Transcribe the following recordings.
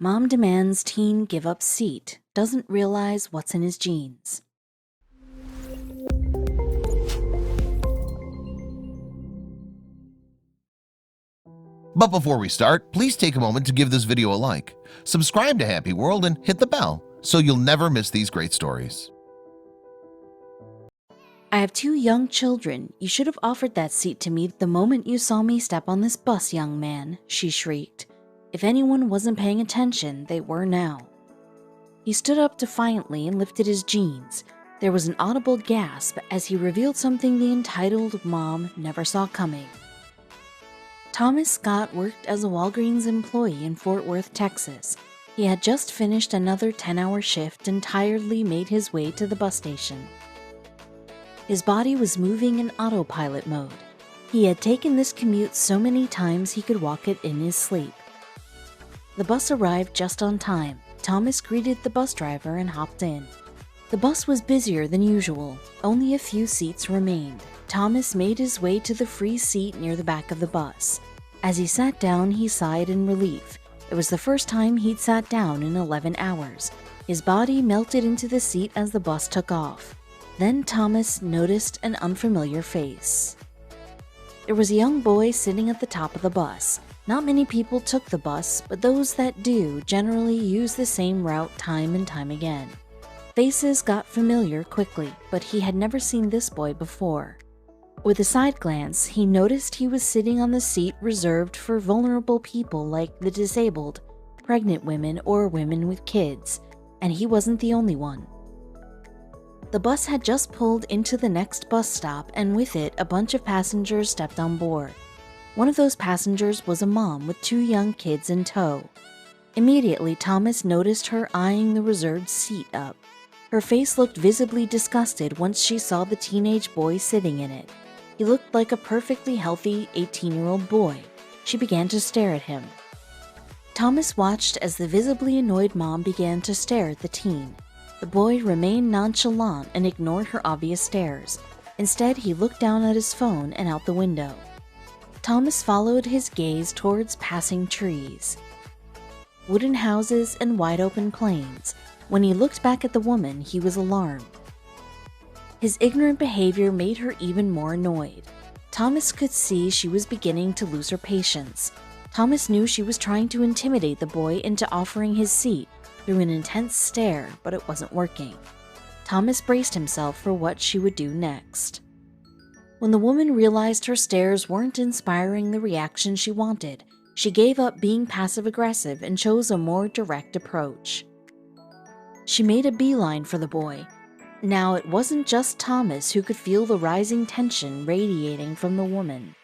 Mom demands teen give up seat, doesn't realize what's in his jeans. But before we start, please take a moment to give this video a like, subscribe to Happy World, and hit the bell so you'll never miss these great stories. I have 2 young children. You should have offered that seat to me the moment you saw me step on this bus, young man, she shrieked. If anyone wasn't paying attention, they were now. He stood up defiantly and lifted his jeans. There was an audible gasp as he revealed something the entitled mom never saw coming. Thomas Scott worked as a Walgreens employee in Fort Worth, Texas. He had just finished another 10-hour shift and tiredly made his way to the bus station. His body was moving in autopilot mode. He had taken this commute so many times he could walk it in his sleep. The bus arrived just on time. Thomas greeted the bus driver and hopped in. The bus was busier than usual. Only a few seats remained. Thomas made his way to the free seat near the back of the bus. As he sat down, he sighed in relief. It was the first time he'd sat down in 11 hours. His body melted into the seat as the bus took off. Then Thomas noticed an unfamiliar face. There was a young boy sitting at the top of the bus. Not many people took the bus, but those that do generally use the same route time and time again. Faces got familiar quickly, but he had never seen this boy before. With a side glance, he noticed he was sitting on the seat reserved for vulnerable people like the disabled, pregnant women, or women with kids, and he wasn't the only one. The bus had just pulled into the next bus stop, and with it, a bunch of passengers stepped on board. One of those passengers was a mom with 2 young kids in tow. Immediately, Thomas noticed her eyeing the reserved seat up. Her face looked visibly disgusted once she saw the teenage boy sitting in it. He looked like a perfectly healthy 18-year-old boy. She began to stare at him. Thomas watched as the visibly annoyed mom began to stare at the teen. The boy remained nonchalant and ignored her obvious stares. Instead, he looked down at his phone and out the window. Thomas followed his gaze towards passing trees, wooden houses, and wide-open plains. When he looked back at the woman, he was alarmed. His ignorant behavior made her even more annoyed. Thomas could see she was beginning to lose her patience. Thomas knew she was trying to intimidate the boy into offering his seat through an intense stare, but it wasn't working. Thomas braced himself for what she would do next. When the woman realized her stares weren't inspiring the reaction she wanted, she gave up being passive-aggressive and chose a more direct approach. She made a beeline for the boy. Now, it wasn't just Thomas who could feel the rising tension radiating from the woman.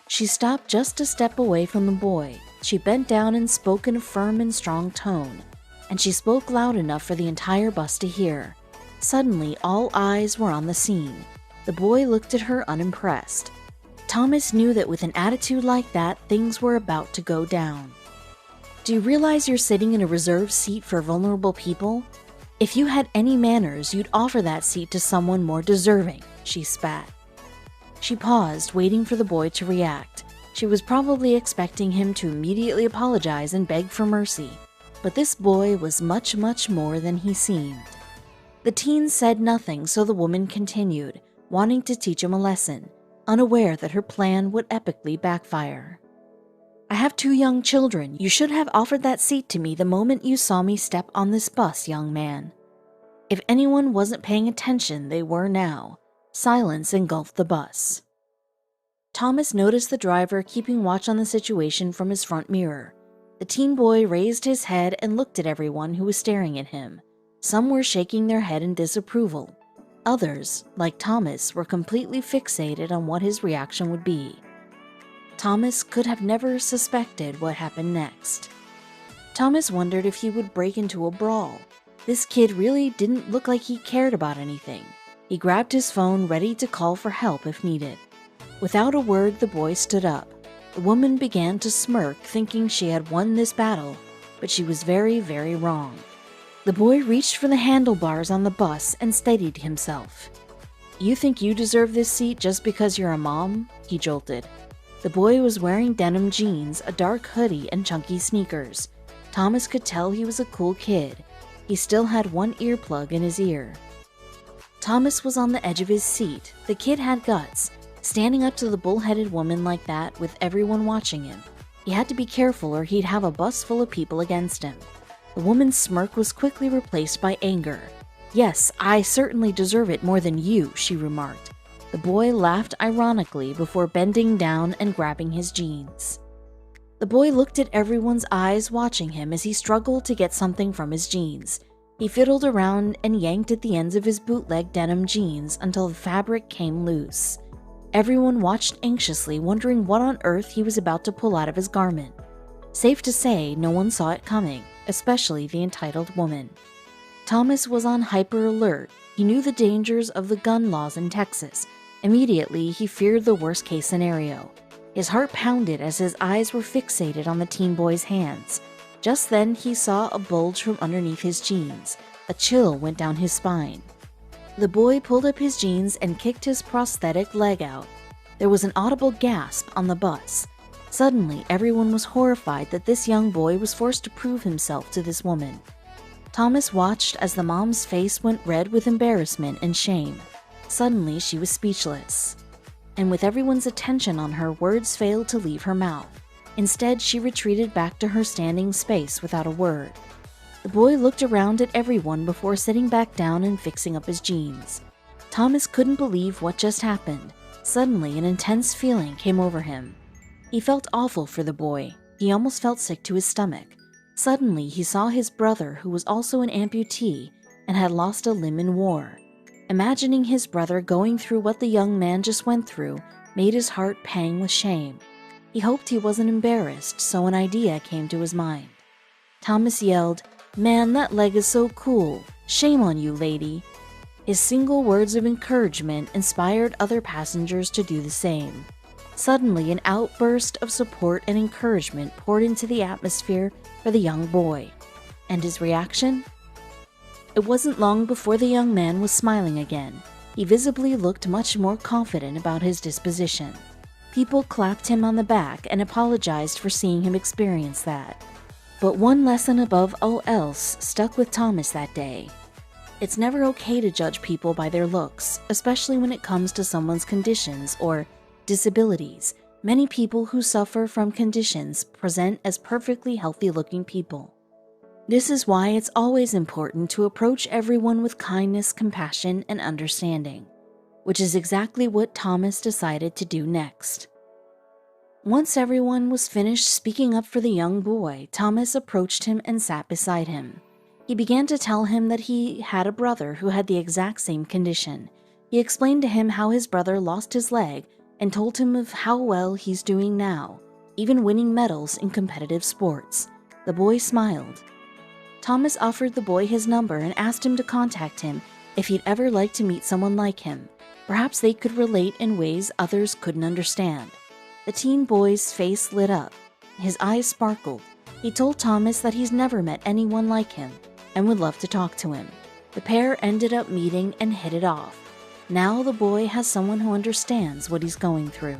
She stopped just a step away from the boy. She bent down and spoke in a firm and strong tone, and she spoke loud enough for the entire bus to hear. Suddenly, all eyes were on the scene. The boy looked at her unimpressed. Thomas knew that with an attitude like that, things were about to go down. Do you realize you're sitting in a reserved seat for vulnerable people? If you had any manners, you'd offer that seat to someone more deserving, she spat. She paused, waiting for the boy to react. She was probably expecting him to immediately apologize and beg for mercy. But this boy was much, much more than he seemed. The teen said nothing, so the woman continued, wanting to teach him a lesson, unaware that her plan would epically backfire. I have 2 young children. You should have offered that seat to me the moment you saw me step on this bus, young man. If anyone wasn't paying attention, they were now. Silence engulfed the bus. Thomas noticed the driver keeping watch on the situation from his front mirror. The teen boy raised his head and looked at everyone who was staring at him. Some were shaking their head in disapproval. Others, like Thomas, were completely fixated on what his reaction would be. Thomas could have never suspected what happened next. Thomas wondered if he would break into a brawl. This kid really didn't look like he cared about anything. He grabbed his phone, ready to call for help if needed. Without a word, the boy stood up. The woman began to smirk, thinking she had won this battle, but she was very, very wrong. The boy reached for the handlebars on the bus and steadied himself. You think you deserve this seat just because you're a mom? He jolted. The boy was wearing denim jeans, a dark hoodie, and chunky sneakers. Thomas could tell he was a cool kid. He still had one earplug in his ear. Thomas was on the edge of his seat. The kid had guts. Standing up to the bullheaded woman like that with everyone watching him. He had to be careful or he'd have a bus full of people against him. The woman's smirk was quickly replaced by anger. "Yes, I certainly deserve it more than you," she remarked. The boy laughed ironically before bending down and grabbing his jeans. The boy looked at everyone's eyes watching him as he struggled to get something from his jeans. He fiddled around and yanked at the ends of his bootleg denim jeans until the fabric came loose. Everyone watched anxiously, wondering what on earth he was about to pull out of his garment. Safe to say, no one saw it coming, especially the entitled woman. Thomas was on hyper alert. He knew the dangers of the gun laws in Texas. Immediately, he feared the worst-case scenario. His heart pounded as his eyes were fixated on the teen boy's hands. Just then, he saw a bulge from underneath his jeans. A chill went down his spine. The boy pulled up his jeans and kicked his prosthetic leg out. There was an audible gasp on the bus. Suddenly, everyone was horrified that this young boy was forced to prove himself to this woman. Thomas watched as the mom's face went red with embarrassment and shame. Suddenly, she was speechless. And with everyone's attention on her, words failed to leave her mouth. Instead, she retreated back to her standing space without a word. The boy looked around at everyone before sitting back down and fixing up his jeans. Thomas couldn't believe what just happened. Suddenly, an intense feeling came over him. He felt awful for the boy. He almost felt sick to his stomach. Suddenly, he saw his brother, who was also an amputee and had lost a limb in war. Imagining his brother going through what the young man just went through made his heart pang with shame. He hoped he wasn't embarrassed, so an idea came to his mind. Thomas yelled, "Man, that leg is so cool. Shame on you, lady." His single words of encouragement inspired other passengers to do the same. Suddenly, an outburst of support and encouragement poured into the atmosphere for the young boy. And his reaction? It wasn't long before the young man was smiling again. He visibly looked much more confident about his disposition. People clapped him on the back and apologized for seeing him experience that. But one lesson above all else stuck with Thomas that day. It's never okay to judge people by their looks, especially when it comes to someone's conditions or disabilities. Many people who suffer from conditions present as perfectly healthy-looking people. This is why it's always important to approach everyone with kindness, compassion, and understanding, which is exactly what Thomas decided to do next. Once everyone was finished speaking up for the young boy, Thomas approached him and sat beside him. He began to tell him that he had a brother who had the exact same condition. He explained to him how his brother lost his leg and told him of how well he's doing now, even winning medals in competitive sports. The boy smiled. Thomas offered the boy his number and asked him to contact him if he'd ever like to meet someone like him. Perhaps they could relate in ways others couldn't understand. The teen boy's face lit up. His eyes sparkled. He told Thomas that he's never met anyone like him and would love to talk to him. The pair ended up meeting and hit it off. Now the boy has someone who understands what he's going through.